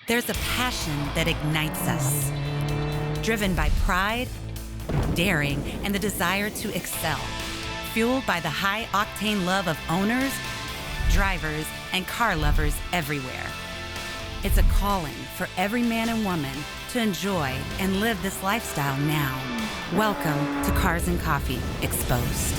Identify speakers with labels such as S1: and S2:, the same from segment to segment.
S1: There's a passion that ignites us, driven by pride, daring, and the desire to excel, fueled by the high-octane love of owners, drivers, and car lovers everywhere. It's a calling for every man and woman to enjoy and live this lifestyle now. Welcome to Cars and Coffee Exposed.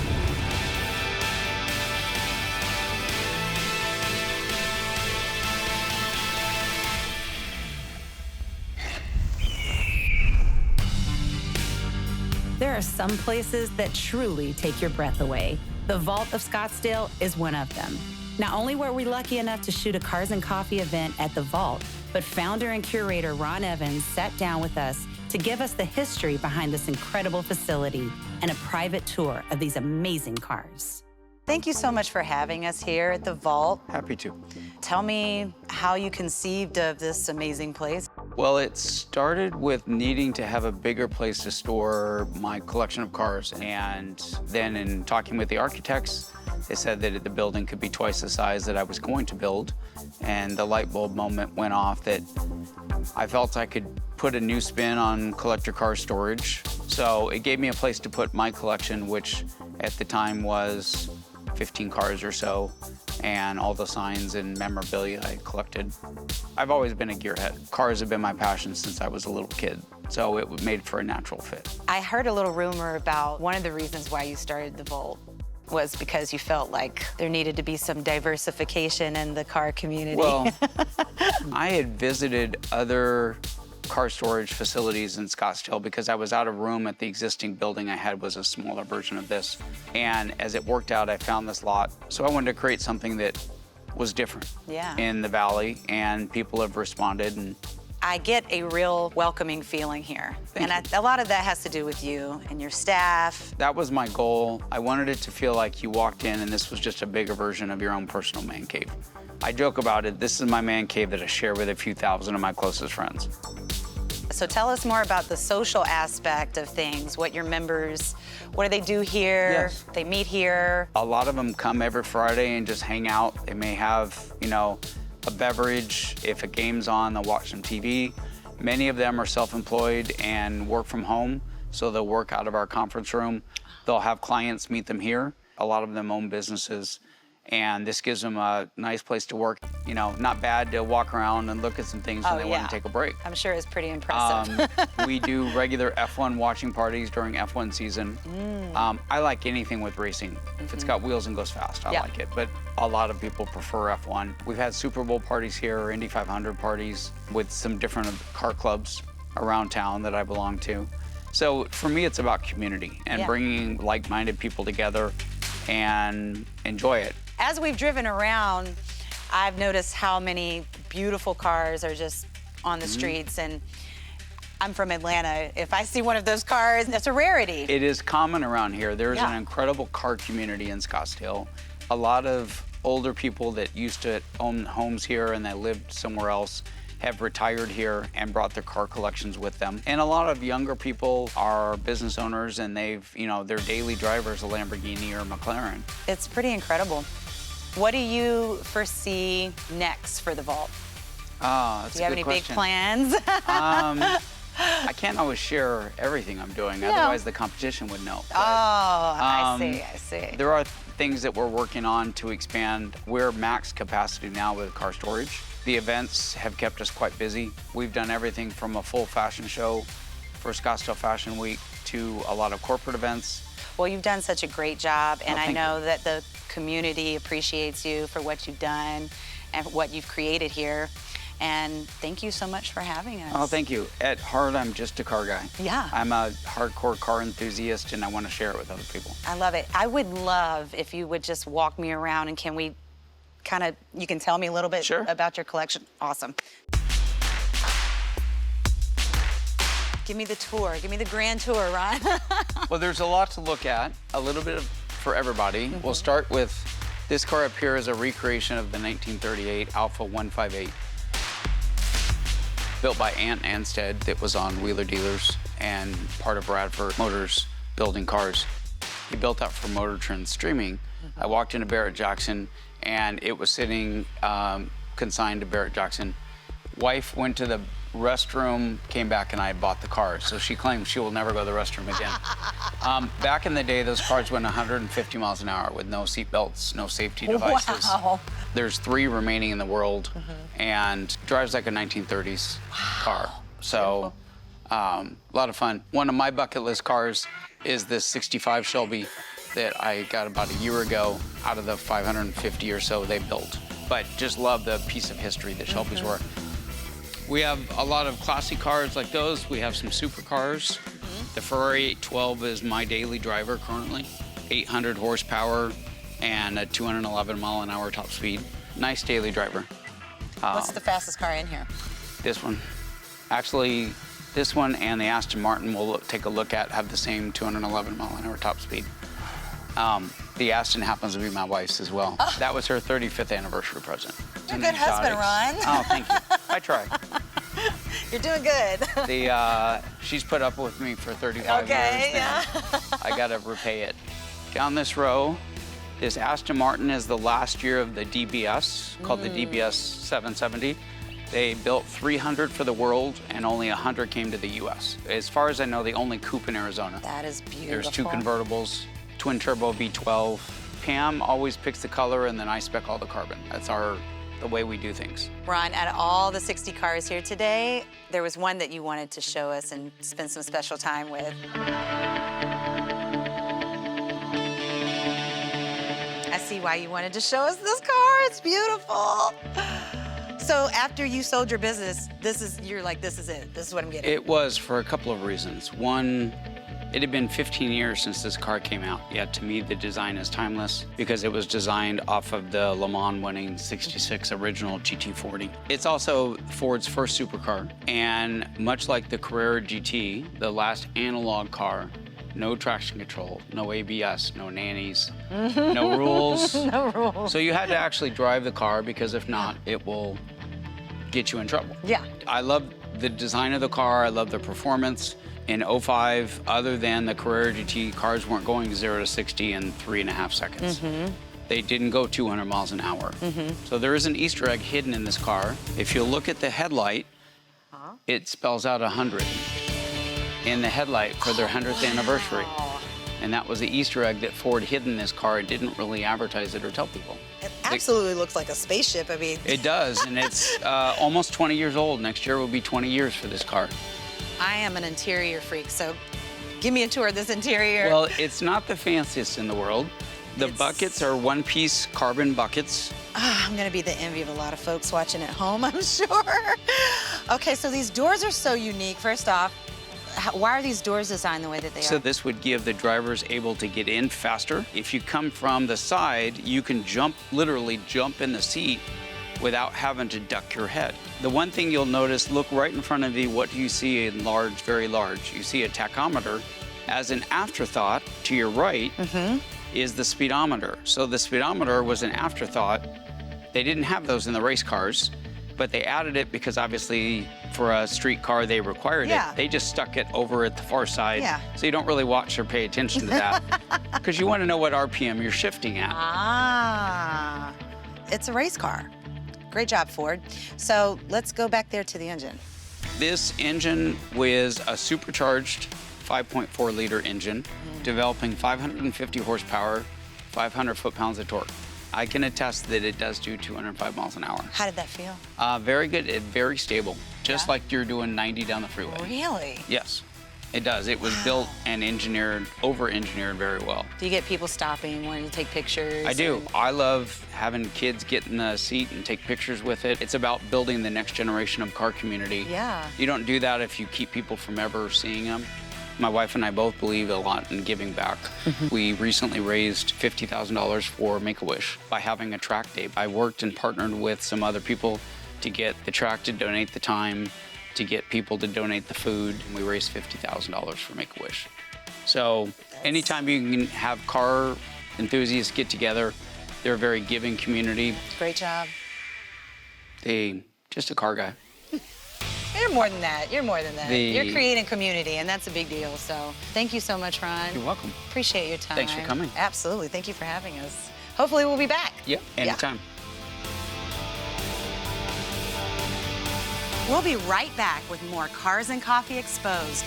S1: There are some places that truly take your breath away. The Vault of Scottsdale is one of them. Not only were we lucky enough to shoot a Cars and Coffee event at the Vault, but founder and curator Ron Evans sat down with us to give us the history behind this incredible facility and a private tour of these amazing cars. Thank you so much for having us here at the Vault.
S2: Happy to.
S1: Tell me how you conceived of this amazing place.
S2: Well, it started with needing to have a bigger place to store my collection of cars. And then in talking with the architects, they said that the building could be twice the size that I was going to build. And the light bulb moment went off that I felt I could put a new spin on collector car storage. So it gave me a place to put my collection, which at the time was 15 cars or so, and all the signs and memorabilia I collected. I've always been a gearhead. Cars have been my passion since I was a little kid, so it made for a natural fit.
S1: I heard a little rumor about one of the reasons why you started the Vault was because you felt like there needed to be some diversification in the car community.
S2: Well, I had visited other car storage facilities in Scottsdale because I was out of room at the existing building I had was a smaller version of this. And as it worked out, I found this lot. So I wanted to create something that was different in the Valley, and people have responded. And
S1: I get a real welcoming feeling here. A lot of that has to do with you and your staff.
S2: That was my goal. I wanted it to feel like you walked in and this was just a bigger version of your own personal man cave. I joke about it. This is my man cave that I share with a few thousand of my closest friends.
S1: So tell us more about the social aspect of things, what your members, what do they do here?
S2: Yes.
S1: They meet here.
S2: A lot of them come every Friday and just hang out. They may have, a beverage. If a game's on, they'll watch some TV. Many of them are self-employed and work from home, so they'll work out of our conference room. They'll have clients meet them here. A lot of them own businesses, and this gives them a nice place to work. Not bad to walk around and look at some things when they want to take a break.
S1: I'm sure it's pretty impressive.
S2: We do regular F1 watching parties during F1 season. I like anything with racing. If it's got wheels and goes fast, I like it. But a lot of people prefer F1. We've had Super Bowl parties here, Indy 500 parties with some different car clubs around town that I belong to. So for me, it's about community and bringing like-minded people together and enjoy it.
S1: As we've driven around, I've noticed how many beautiful cars are just on the streets, and I'm from Atlanta. If I see one of those cars, that's a rarity.
S2: It is common around here. There's an incredible car community in Scottsdale. A lot of older people that used to own homes here and they lived somewhere else have retired here and brought their car collections with them. And a lot of younger people are business owners and they've, their daily driver is a Lamborghini or a McLaren.
S1: It's pretty incredible. What do you foresee next for the Vault?
S2: That's
S1: do you have any big plans?
S2: I can't always share everything I'm doing, otherwise the competition would know. But,
S1: I see.
S2: There are things that we're working on to expand. We're max capacity now with car storage. The events have kept us quite busy. We've done everything from a full fashion show for Scottsdale Fashion Week to a lot of corporate events.
S1: Well, you've done such a great job, and I know that the community appreciates you for what you've done and what you've created here. And thank you so much for having us.
S2: Oh, thank you. At heart, I'm just a car guy.
S1: Yeah.
S2: I'm a hardcore car enthusiast, and I want to share it with other people.
S1: I love it. I would love if you would just walk me around, and can we you can tell me a little bit about your collection? Awesome. Give me the tour. Give me the grand tour, Ron.
S2: Well, there's a lot to look at, a little bit for everybody. We'll start with this car up here is a recreation of the 1938 Alpha 158. Built by Ant Anstead that was on Wheeler Dealers and part of Bradford Motors building cars. He built that for Motor Trend Streaming. I walked into Barrett-Jackson and it was sitting consigned to Barrett-Jackson Wife went to the restroom, came back, and I had bought the car. So she claims she will never go to the restroom again. Back in the day, those cars went 150 miles an hour with no seat belts, no safety devices.
S3: Wow.
S2: There's 3 remaining in the world, and drives like a 1930s car. So a lot of fun. One of my bucket list cars is this 65 Shelby that I got about a year ago out of the 550 or so they built. But just love the piece of history that Shelbys were. We have a lot of classic cars like those. We have some supercars. The Ferrari 812 is my daily driver currently. 800 horsepower and a 211 mile an hour top speed. Nice daily driver.
S3: What's the fastest car in here?
S2: This one. Actually, this one and the Aston Martin we'll take a look at have the same 211 mile an hour top speed. The Aston happens to be my wife's as well. Oh. That was her 35th anniversary present.
S3: You're a good husband, Ron.
S2: Oh, thank you. I try.
S3: You're doing good.
S2: She's put up with me for 35 years.
S3: Yeah.
S2: I gotta repay it. Down this row, this Aston Martin is the last year of the DBS, called the DBS 770. They built 300 for the world, and only 100 came to the U.S. As far as I know, the only coupe in Arizona.
S3: That is beautiful.
S2: There's 2 convertibles, twin turbo V12. Pam always picks the color, and then I spec all the carbon. That's the way we do things.
S3: Ron, out of all the 60 cars here today, there was one that you wanted to show us and spend some special time with. I see why you wanted to show us this car. It's beautiful. So after you sold your business, you're like, this is it. This is what I'm getting.
S2: It was for a couple of reasons. One, it had been 15 years since this car came out, yet to me the design is timeless because it was designed off of the Le Mans winning 66 original GT40. It's also Ford's first supercar, and much like the Carrera GT, the last analog car, no traction control, no ABS, no nannies, no rules.
S3: No rules.
S2: So you had to actually drive the car because if not, it will get you in trouble.
S3: Yeah.
S2: I love the design of the car. I love the performance. In '05, other than the Carrera GT, cars weren't going 0 to 60 in 3.5 seconds. They didn't go 200 miles an hour. So there is an Easter egg hidden in this car. If you look at the headlight, it spells out 100 in the headlight for their 100th anniversary. And that was the Easter egg that Ford hid in this car and didn't really advertise it or tell people.
S3: It absolutely looks like a spaceship. I mean,
S2: it does, and it's almost 20 years old. Next year will be 20 years for this car.
S3: I am an interior freak, so give me a tour of this interior.
S2: Well, it's not the fanciest in the world. The buckets are one-piece carbon buckets.
S3: I'm gonna be the envy of a lot of folks watching at home, I'm sure. Okay, so these doors are so unique. First off, why are these doors designed the way that they are?
S2: So this would give the drivers able to get in faster. If you come from the side, you can literally jump in the seat without having to duck your head. The one thing you'll notice, look right in front of you, what do you see in large, very large? You see a tachometer. As an afterthought, to your right is the speedometer. So the speedometer was an afterthought. They didn't have those in the race cars, but they added it because obviously for a street car they required it. They just stuck it over at the far side. So you don't really watch or pay attention to that because you want to know what RPM you're shifting at.
S3: Ah, it's a race car. Great job, Ford. So let's go back there to the engine.
S2: This engine was a supercharged 5.4 liter engine, developing 550 horsepower, 500 foot-pounds of torque. I can attest that it does do 205 miles an hour.
S3: How did that feel?
S2: Very good, very stable, just like you're doing 90 down the freeway.
S3: Really?
S2: Yes, it does. It was built and engineered, over-engineered very well.
S3: Do you get people stopping, wanting to take pictures?
S2: I do. I love having kids get in the seat and take pictures with it. It's about building the next generation of car community.
S3: Yeah.
S2: You don't do that if you keep people from ever seeing them. My wife and I both believe a lot in giving back. We recently raised $50,000 for Make-A-Wish by having a track day. I worked and partnered with some other people to get the track to donate the time, to get people to donate the food. We raised $50,000 for Make-A-Wish. So anytime you can have car enthusiasts get together, they're a very giving community.
S3: Great job.
S2: Just a car guy.
S3: You're more than that. You're more than that. You're creating community, and that's a big deal. So thank you so much, Ron.
S2: You're welcome.
S3: Appreciate your time.
S2: Thanks for coming.
S3: Absolutely. Thank you for having us. Hopefully we'll be back.
S2: Yep, anytime.
S3: We'll be right back with more Cars and Coffee Exposed.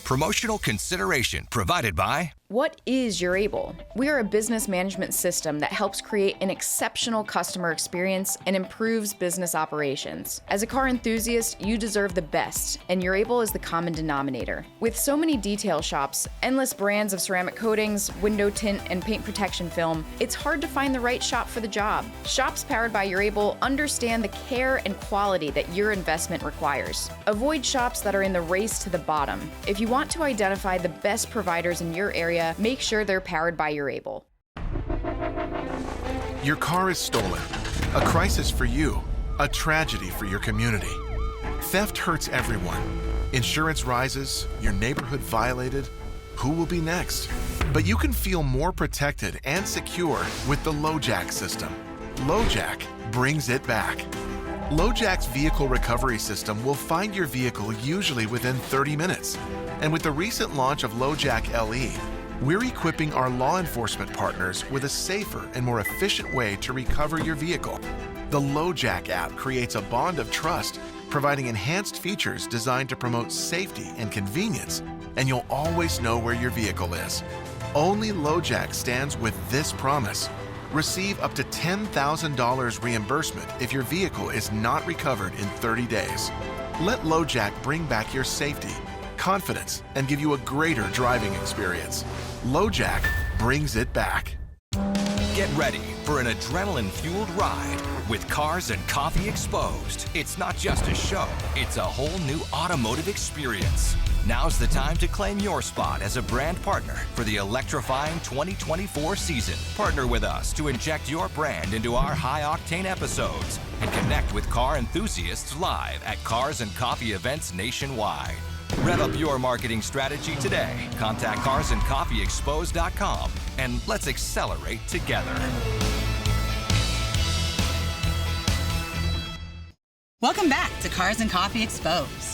S4: Promotional consideration provided by...
S5: What is Urable? We are a business management system that helps create an exceptional customer experience and improves business operations. As a car enthusiast, you deserve the best, and Urable is the common denominator. With so many detail shops, endless brands of ceramic coatings, window tint, and paint protection film, it's hard to find the right shop for the job. Shops powered by Urable understand the care and quality that your investment requires. Avoid shops that are in the race to the bottom. If you want to identify the best providers in your area, make sure they're powered by Urable.
S6: Your car is stolen. A crisis for you. A tragedy for your community. Theft hurts everyone. Insurance rises, your neighborhood violated. Who will be next? But you can feel more protected and secure with the LoJack system. LoJack brings it back. LoJack's vehicle recovery system will find your vehicle usually within 30 minutes. And with the recent launch of LoJack LE, we're equipping our law enforcement partners with a safer and more efficient way to recover your vehicle. The LoJack app creates a bond of trust, providing enhanced features designed to promote safety and convenience, and you'll always know where your vehicle is. Only LoJack stands with this promise. Receive up to $10,000 reimbursement if your vehicle is not recovered in 30 days. Let LoJack bring back your safety, confidence, and give you a greater driving experience. LoJack brings it back.
S4: Get ready for an adrenaline-fueled ride with Cars and Coffee Exposed. It's not just a show, it's a whole new automotive experience. Now's the time to claim your spot as a brand partner for the electrifying 2024 season. Partner with us to inject your brand into our high-octane episodes and connect with car enthusiasts live at Cars and Coffee events nationwide. Rev up your marketing strategy today. Contact carsandcoffeeexposed.com and let's accelerate together.
S1: Welcome back to Cars and Coffee Exposed.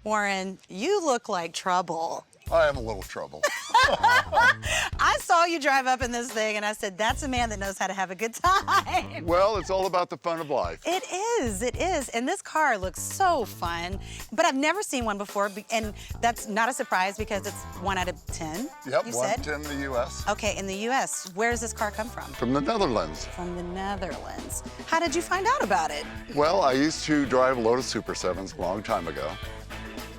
S3: Warren, you look like trouble.
S7: I am a little trouble.
S3: I saw you drive up in this thing and I said, that's a man that knows how to have a good time.
S7: Well, it's all about the fun of life.
S3: It is. And this car looks so fun, but I've never seen one before, and that's not a surprise because it's 1 out of 10,
S7: Yep,
S3: you
S7: 1
S3: said?
S7: to 10 in the U.S.
S3: Okay, in the U.S., where does this car come from?
S7: From the Netherlands.
S3: From the Netherlands. How did you find out about it?
S7: Well, I used to drive Lotus Super 7s a long time ago.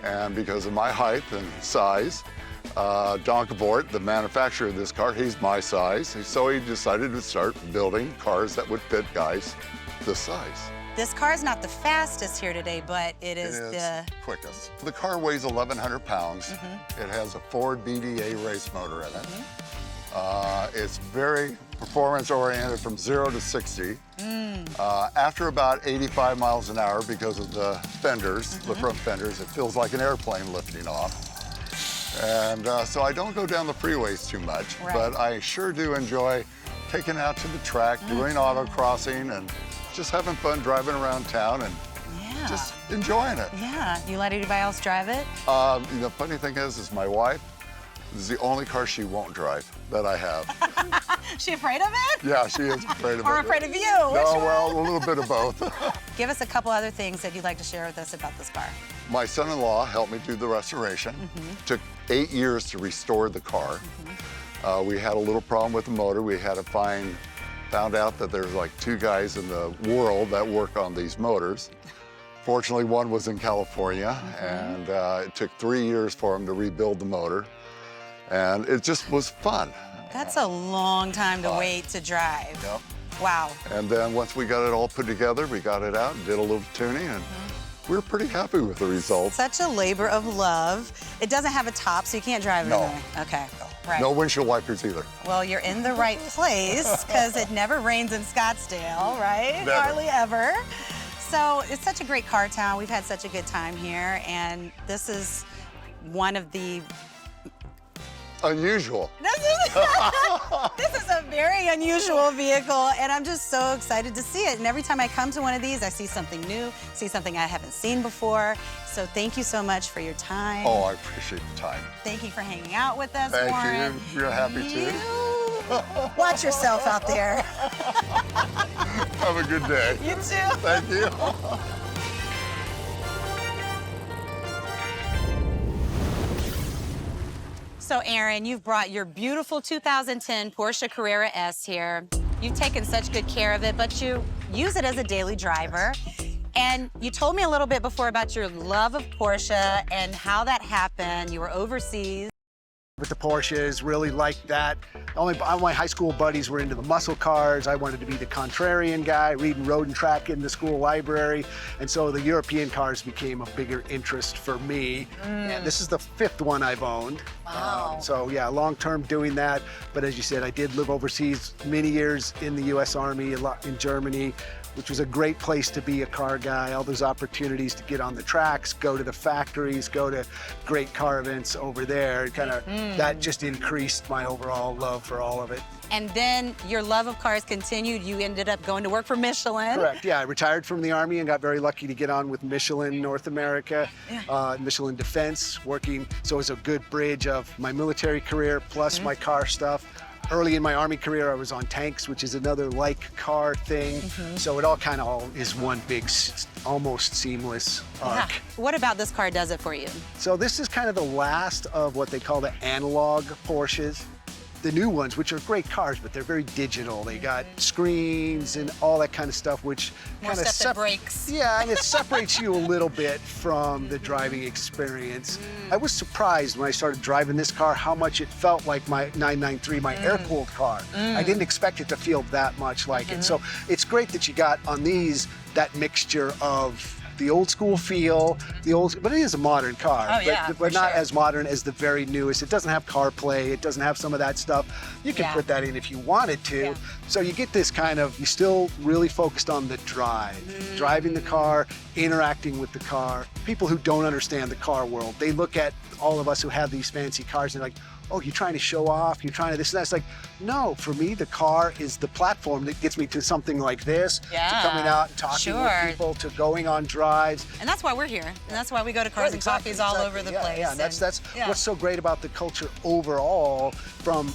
S7: And because of my height and size, Donkavort, the manufacturer of this car, he's my size. So he decided to start building cars that would fit guys this size.
S3: This car is not the fastest here today, but it is the
S7: quickest. The car weighs 1,100 pounds. It has a Ford BDA race motor in it. It's very performance-oriented from 0 to 60. After about 85 miles an hour, because of the fenders, the front fenders, it feels like an airplane lifting off. And so I don't go down the freeways too much, but I sure do enjoy taking out to the track, doing autocrossing, and just having fun driving around town and just enjoying it.
S3: Yeah, you let anybody else drive it?
S7: The funny thing is my wife, this is the only car she won't drive that I have.
S3: She afraid of it?
S7: Yeah, she is afraid of it.
S3: Or afraid of you?
S7: No, well, a little bit of both.
S3: Give us a couple other things that you'd like to share with us about this car.
S7: My son-in-law helped me do the restoration. Took 8 years to restore the car. We had a little problem with the motor. We had to found out that there's like 2 guys in the world that work on these motors. Fortunately, one was in California, and it took 3 years for him to rebuild the motor. And it just was fun.
S3: That's a long time to wait to drive.
S7: Yep.
S3: Wow.
S7: And then once we got it all put together, we got it out and did a little tuning, and we were pretty happy with the results.
S3: Such a labor of love. It doesn't have a top, so you can't drive in there. Okay. Right.
S7: No windshield wipers either.
S3: Well, you're in the right place because it never rains in Scottsdale, right?
S7: Never.
S3: Hardly ever. So it's such a great car town. We've had such a good time here, and this is one of the
S7: unusual.
S3: This is a very unusual vehicle, and I'm just so excited to see it. And every time I come to one of these, I see something new, see something I haven't seen before. So thank you so much for your time.
S7: Oh, I appreciate the time.
S3: Thank you for hanging out with us,
S7: Thank
S3: Warren.
S7: you. You're happy too.
S3: Watch yourself out there.
S7: Have a good day.
S3: You too.
S7: Thank you.
S3: So, Aaron, you've brought your beautiful 2010 Porsche Carrera S here. You've taken such good care of it, but you use it as a daily driver. And you told me a little bit before about your love of Porsche and how that happened. You were overseas.
S8: With the Porsches, really liked that. All my high school buddies were into the muscle cars. I wanted to be the contrarian guy, reading Road and Track in the school library. And so the European cars became a bigger interest for me. And this is the 5th one I've owned.
S3: Wow.
S8: So yeah, long-term doing that. But as you said, I did live overseas many years in the US Army, a lot in Germany, which was a great place to be a car guy. All those opportunities to get on the tracks, go to the factories, go to great car events over there. That just increased my overall love for all of it.
S3: And then your love of cars continued. You ended up going to work for Michelin.
S8: Correct, yeah. I retired from the Army and got very lucky to get on with Michelin North America, Michelin Defense, working. So it was a good bridge of my military career plus my car stuff. Early in my Army career, I was on tanks, which is another like car thing. So it all kind of is one big, almost seamless arc.
S3: What about this car does it for you?
S8: So this is kind of the last of what they call the analog Porsches. The new ones, which are great cars, but they're very digital. They got screens and all that kind of stuff, which
S3: More
S8: kind of
S3: stuff that breaks.
S8: Yeah, and it separates you a little bit from the driving experience. I was surprised when I started driving this car how much it felt like my 993, my air-cooled car. I didn't expect it to feel that much like it. So it's great that you got on these that mixture of the old school feel, but it is a modern car, but not as modern as the very newest. It doesn't have CarPlay, it doesn't have some of that stuff. You can put that in if you wanted to. So you get this kind of, you're still really focused on the drive, driving the car, interacting with the car. People who don't understand the car world, they look at all of us who have these fancy cars and they're like, oh, you're trying to show off, you're trying to this and that. It's like, no, for me, the car is the platform that gets me to something like this, to coming out and talking with people, to going on drives.
S3: And that's why we're here. And that's why we go to Cars and Coffees all over the place.
S8: Yeah, and that's what's so great about the culture overall, from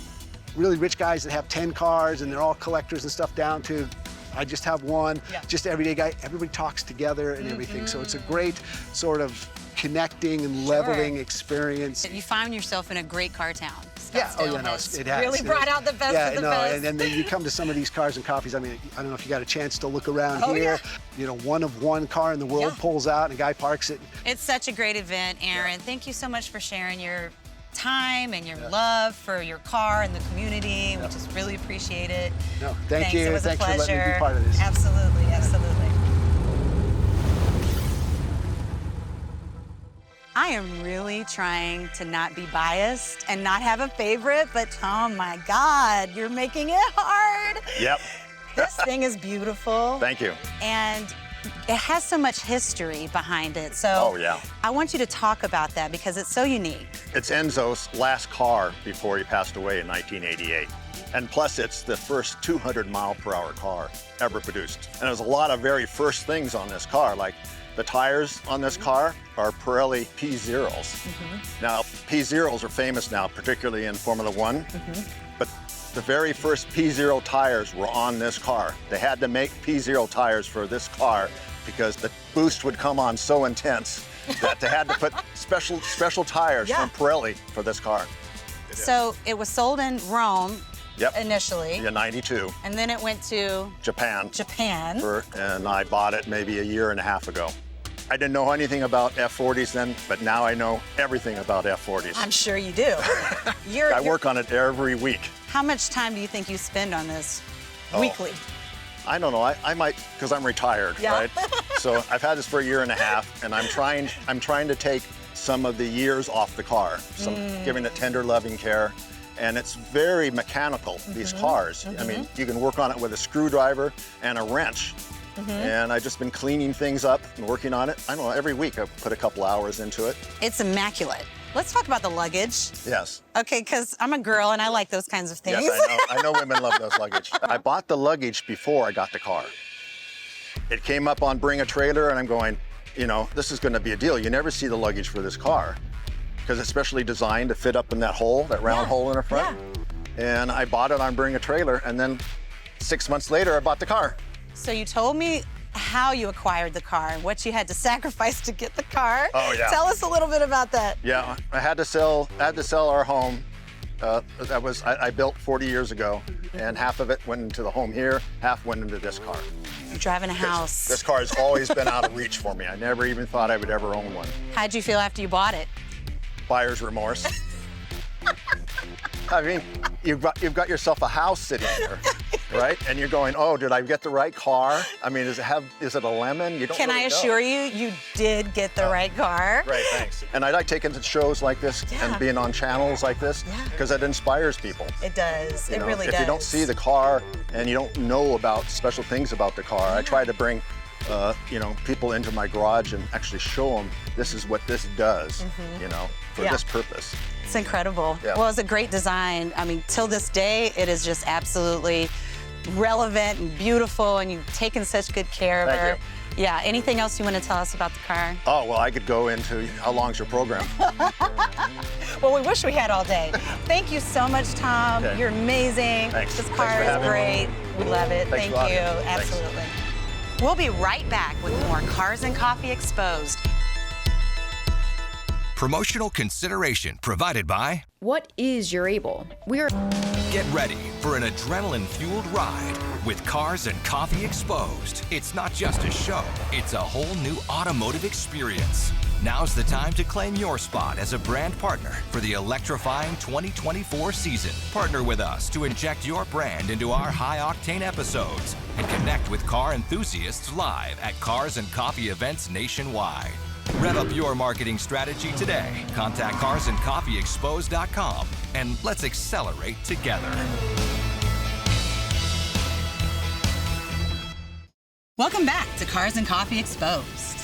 S8: really rich guys that have 10 cars and they're all collectors and stuff down to I just have one, just everyday guy. Everybody talks together and everything. So it's a great sort of connecting and leveling experience.
S3: You find yourself in a great car town.
S8: Scottsdale it has.
S3: Really brought out the best of the best.
S8: And then you come to some of these Cars and Coffees. I mean, I don't know if you got a chance to look around here. You know, one of one car in the world pulls out and a guy parks it.
S3: It's such a great event, Aaron. Thank you so much for sharing your time and your love for your car and the community. We just really appreciate it.
S8: No, thank you.
S3: It was a pleasure.
S8: Thanks for letting me be part of this.
S3: Absolutely, absolutely. I am really trying to not be biased and not have a favorite, but oh my God, you're making it hard.
S9: Yep.
S3: This thing is beautiful.
S9: Thank you.
S3: And it has so much history behind it. So I want you to talk about that because it's so unique.
S9: It's Enzo's last car before he passed away in 1988. And plus, it's the first 200-mile-per-hour car ever produced. And there's a lot of very first things on this car, like the tires on this car are Pirelli P0s. Now, P0s are famous now, particularly in Formula One, but the very first P0 tires were on this car. They had to make P0 tires for this car because the boost would come on so intense that they had to put special tires from Pirelli for this car.
S3: So it was sold in Rome initially.
S9: Yeah, 92.
S3: And then it went to
S9: Japan. And I bought it maybe a year and a half ago. I didn't know anything about F40s then, but now I know everything about F40s.
S3: I'm sure you do.
S9: I work on it every week.
S3: How much time do you think you spend on this weekly?
S9: I don't know. I might, because I'm retired, right? So I've had this for a year and a half, and I'm trying to take some of the years off the car, giving it tender, loving care. And it's very mechanical, these cars. I mean, you can work on it with a screwdriver and a wrench. And I've just been cleaning things up and working on it. I don't know, every week I put a couple hours into it.
S3: It's immaculate. Let's talk about the luggage.
S9: Yes.
S3: Okay, because I'm a girl and I like those kinds of things.
S9: Yes, I know women love those luggage. I bought the luggage before I got the car. It came up on Bring a Trailer, and I'm going, you know, this is going to be a deal. You never see the luggage for this car because it's specially designed to fit up in that hole, that round hole in the front. And I bought it on Bring a Trailer, and then 6 months later, I bought the car.
S3: So you told me how you acquired the car and what you had to sacrifice to get the car.
S9: Oh, yeah.
S3: Tell us a little bit about that.
S9: Yeah, I had to sell our home. I built 40 years ago, and half of it went into the home here, half went into this car.
S3: You're driving a house.
S9: This car has always been out of reach for me. I never even thought I would ever own one.
S3: How'd you feel after you bought it?
S9: Buyer's remorse. I mean, you've got yourself a house sitting there, right? And you're going, oh, did I get the right car? I mean, is it a lemon? You don't
S3: Can
S9: really
S3: I assure you, you did get the right car?
S9: Great, thanks. And I like taking to shows like this and being on channels like this because it inspires people.
S3: It does.
S9: You
S3: It
S9: know,
S3: really does.
S9: If you don't see the car and you don't know about special things about the car, I try to bring people into my garage and actually show them this is what this does, you know, for this purpose.
S3: It's incredible.
S9: Yeah.
S3: Well, it's a great design. I mean, till this day, it is just absolutely relevant and beautiful, and you've taken such good care of
S9: Thank
S3: her.
S9: you.
S3: Yeah, anything else you want to tell us about the car?
S9: Oh, well, I could go into how long's your program?
S3: Well, we wish we had all day. Thank you so much, Tom.
S9: Okay.
S3: You're amazing.
S9: Thanks.
S3: This
S9: Thanks
S3: car
S9: for
S3: is
S9: having
S3: great. We love it.
S9: Thanks
S3: Thank
S9: a lot.
S3: you.
S9: Thanks.
S3: Absolutely. We'll be right back with more Cars and Coffee Exposed.
S4: Promotional consideration provided by...
S5: What is your Able?
S4: Get ready for an adrenaline-fueled ride with Cars and Coffee Exposed. It's not just a show, it's a whole new automotive experience. Now's the time to claim your spot as a brand partner for the electrifying 2024 season. Partner with us to inject your brand into our high-octane episodes and connect with car enthusiasts live at Cars and Coffee events nationwide. Rev up your marketing strategy today. Contact carsandcoffeeexposed.com and let's accelerate together.
S1: Welcome back to Cars and Coffee Exposed.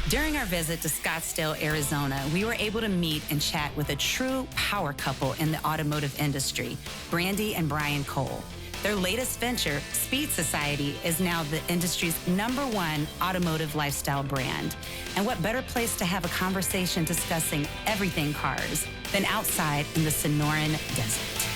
S1: During our visit to Scottsdale, Arizona, we were able to meet and chat with a true power couple in the automotive industry, Brandy and Brian Cole. Their latest venture, Speed Society, is now the industry's #1 automotive lifestyle brand. And what better place to have a conversation discussing everything cars than outside in the Sonoran Desert.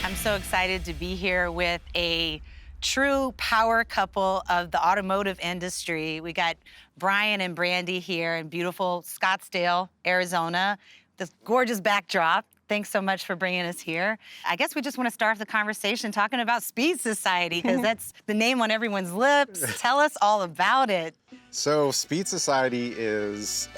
S3: I'm so excited to be here with a true power couple of the automotive industry. We got Brian and Brandy here in beautiful Scottsdale, Arizona. This gorgeous backdrop. Thanks so much for bringing us here. I guess we just want to start the conversation talking about Speed Society because that's the name on everyone's lips. Tell us all about it.
S10: So Speed Society is,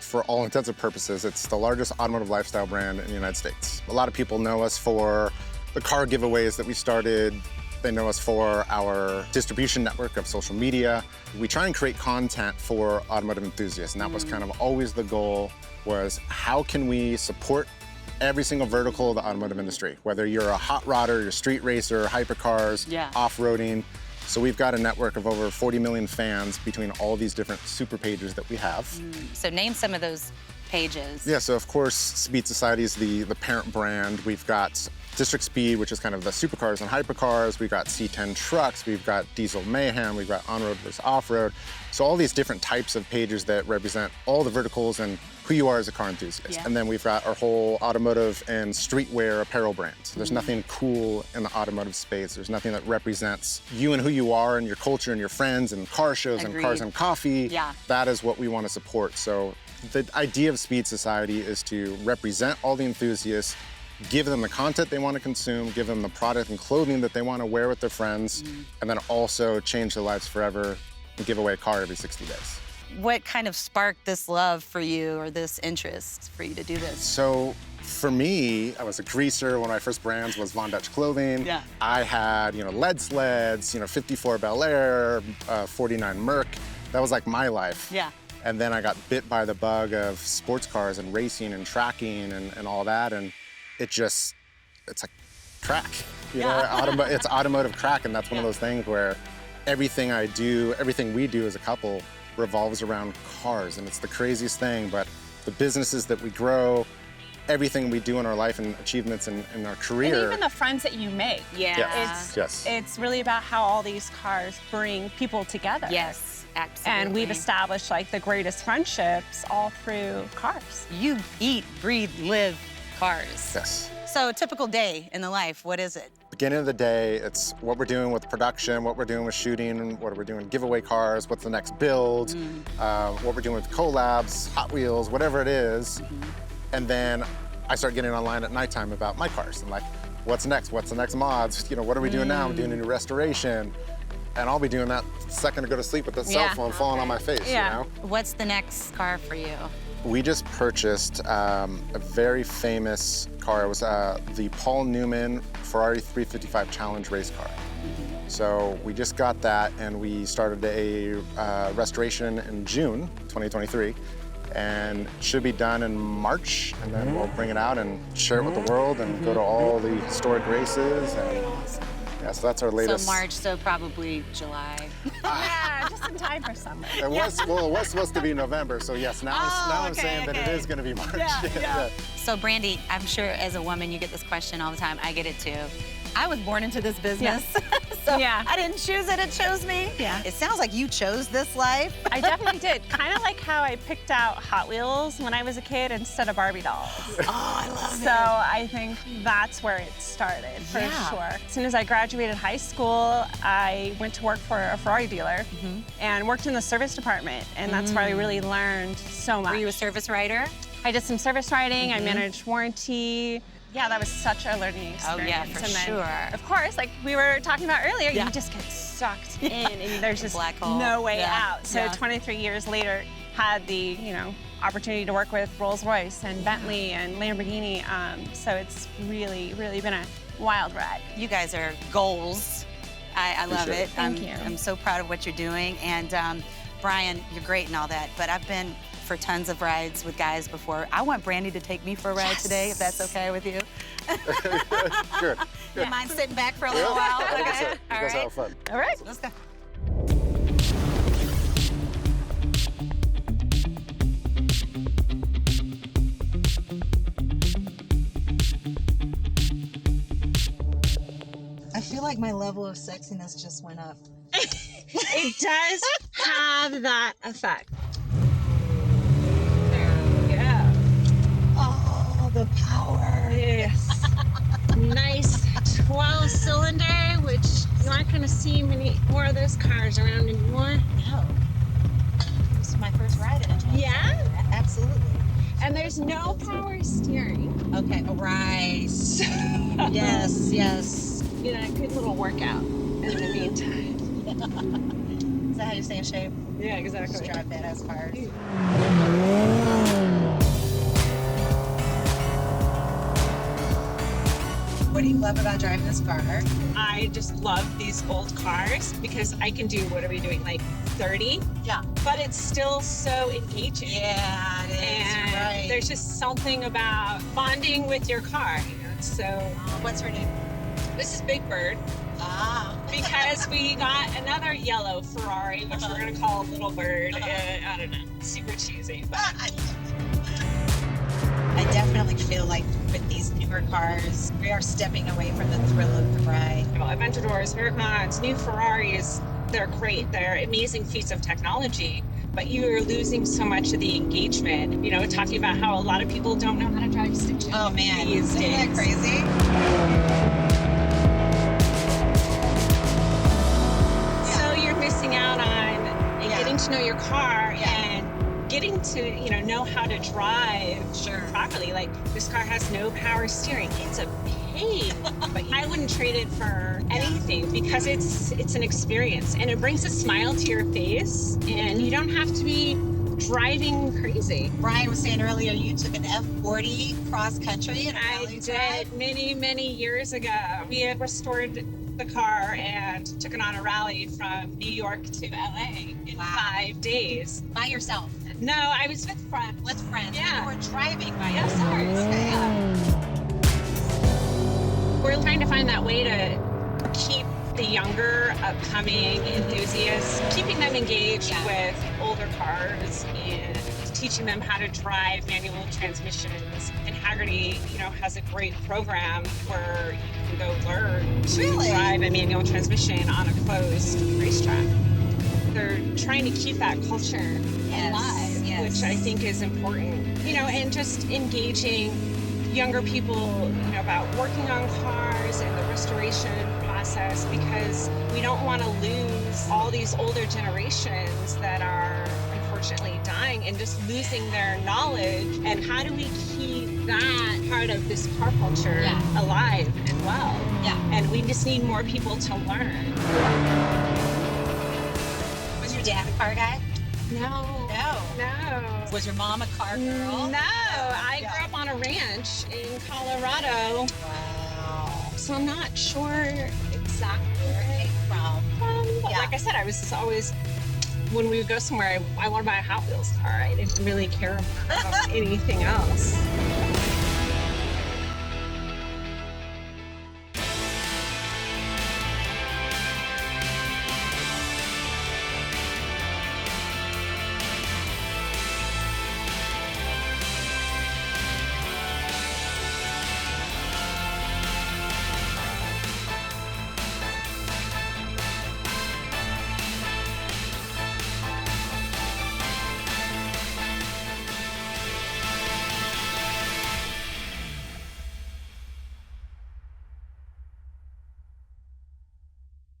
S10: for all intents and purposes, it's the largest automotive lifestyle brand in the United States. A lot of people know us for the car giveaways that we started. They know us for our distribution network of social media. We try and create content for automotive enthusiasts, and that was kind of always the goal, was how can we support every single vertical of the automotive industry, whether you're a hot rodder, you're a street racer, hypercars, off-roading. So we've got a network of over 40 million fans between all these different super pages that we have.
S3: So name some of those pages.
S10: Yeah, so of course, Speed Society is the parent brand. We've got District Speed, which is kind of the supercars and hypercars. We've got C10 trucks, we've got Diesel Mayhem, we've got on-road versus off-road. So all these different types of pages that represent all the verticals and who you are as a car enthusiast. And then we've got our whole automotive and streetwear apparel brand. So there's nothing cool in the automotive space. There's nothing that represents you and who you are and your culture and your friends and car shows and Cars and Coffee. That is what we want to support. So the idea of Speed Society is to represent all the enthusiasts, give them the content they want to consume, give them the product and clothing that they want to wear with their friends, and then also change their lives forever and give away a car every 60 days.
S3: What kind of sparked this love for you or this interest for you to do this?
S10: So for me, I was a greaser. One of my first brands was Von Dutch Clothing. I had, lead sleds, 54 Bel Air, 49 Merc. That was like my life. And then I got bit by the bug of sports cars and racing and tracking and all that. And it's like crack. It's automotive crack. And that's one of those things where everything we do as a couple revolves around cars. And it's the craziest thing, but the businesses that we grow, everything we do in our life and achievements in our career.
S11: And even the friends that you make.
S3: Yeah.
S11: It's really about how all these cars bring people together.
S3: Yes, absolutely.
S11: And we've established like the greatest friendships all through cars.
S3: You eat, breathe, live cars.
S10: Yes.
S3: So a typical day in the life, what is it?
S10: Beginning of the day, it's what we're doing with production, what we're doing with shooting, what we're doing giveaway cars, what's the next build, what we're doing with collabs, Hot Wheels, whatever it is. And then I start getting online at nighttime about my cars and like, what's next? What's the next mods? You know, what are we doing now? I'm doing a new restoration. And I'll be doing that the second I go to sleep with the cell phone falling on my face, you know?
S3: What's the next car for you?
S10: We just purchased a very famous car. It was the Paul Newman Ferrari 355 Challenge race car. So we just got that and we started a restoration in June 2023 and should be done in March, and then we'll bring it out and share it with the world and go to all the historic races. And yeah, so that's our latest.
S3: So March, so probably July.
S11: Yeah, just in time for summer.
S10: It was supposed to be November, so yes, now I'm saying that it is going to be March. Yeah.
S3: So Brandy, I'm sure as a woman you get this question all the time. I get it too. I was born into this business, so I didn't choose it, it chose me. Yeah. It sounds like you chose this life.
S11: I definitely did. Kind of like how I picked out Hot Wheels when I was a kid instead of Barbie dolls.
S3: Oh, I love it.
S11: So I think that's where it started, for sure. As soon as I graduated high school, I went to work for a Ferrari dealer and worked in the service department, and that's where I really learned so much.
S3: Were you a service writer?
S11: I did some service writing, I managed warranty. Yeah, that was such a learning experience.
S3: Oh yeah, for sure.
S11: Of course, like we were talking about earlier, you just get sucked in and there's just
S3: black hole.
S11: No way out. So 23 years later, had the, opportunity to work with Rolls-Royce and Bentley and Lamborghini. So it's really, really been a wild ride.
S3: You guys are goals. I love it.
S11: Thank you.
S3: I'm so proud of what you're doing. And Brian, you're great and all that, but I've been for tons of rides with guys before. I want Brandy to take me for a ride today, if that's okay with you.
S10: Good.
S3: You mind sitting back for a little while? Okay.
S10: You guys have fun.
S3: All right, let's go.
S12: I feel like my level of sexiness just went up.
S11: It does have that effect.
S12: The power.
S11: Yes. Nice 12-cylinder, which you aren't going to see many more of those cars around anymore.
S12: No. This is my first ride in a 12.
S11: Yeah?
S12: Absolutely.
S11: And there's no power steering.
S12: Okay, right. Yes, yes.
S11: A good little workout in the meantime.
S12: Is that how you stay in shape?
S11: Yeah, exactly.
S12: Just drive badass cars. What do you love about driving this car?
S11: I just love these old cars because I can do, what are we doing, like 30?
S12: Yeah.
S11: But it's still so engaging.
S12: Yeah, it is.
S11: And
S12: You're right.
S11: there's just something about bonding with your car. So.
S12: What's her name?
S11: This is Big Bird.
S12: Ah.
S11: Because we got another yellow Ferrari, which we're gonna call Little Bird. I don't know, super cheesy. But
S12: I definitely feel like with these newer cars, we are stepping away from the thrill of the ride.
S11: Aventadors, Huracans, new Ferraris, they're great. They're amazing feats of technology, but you're losing so much of the engagement. Talking about how a lot of people don't know how to drive stick shift.
S12: Oh man,
S11: these days.
S12: Isn't that crazy?
S11: So you're missing out on getting to know your car and getting to know how to drive properly. Like, this car has no power steering. It's a pain, but I wouldn't trade it for anything because it's an experience and it brings a smile to your face and you don't have to be driving crazy.
S12: Brian was saying earlier you took an F40 cross country.
S11: I did many years ago. We had restored the car and took it on a rally from New York to LA in 5 days.
S12: By yourself?
S11: No, I was with friends.
S12: With friends?
S11: Yeah.
S12: You were driving by yourself? Okay.
S11: We're trying to find that way to keep the younger, upcoming enthusiasts, keeping them engaged with older cars and teaching them how to drive manual transmissions. And Haggerty, has a great program where you can go learn to drive a manual transmission on a closed racetrack. They're trying to keep that culture alive, which I think is important. And just engaging younger people, about working on cars and the restoration process, because we don't want to lose all these older generations that are unfortunately dying and just losing their knowledge. And how do we keep that part of this car culture alive and well? And we just need more people to learn.
S12: Was your dad a car guy?
S11: No.
S12: Was your mom a car girl?
S11: No, I grew up on a ranch in Colorado.
S12: Wow.
S11: So I'm not sure exactly
S12: where it came from.
S11: But like I said, I was always, when we would go somewhere, I want to buy a Hot Wheels car. I didn't really care about anything else.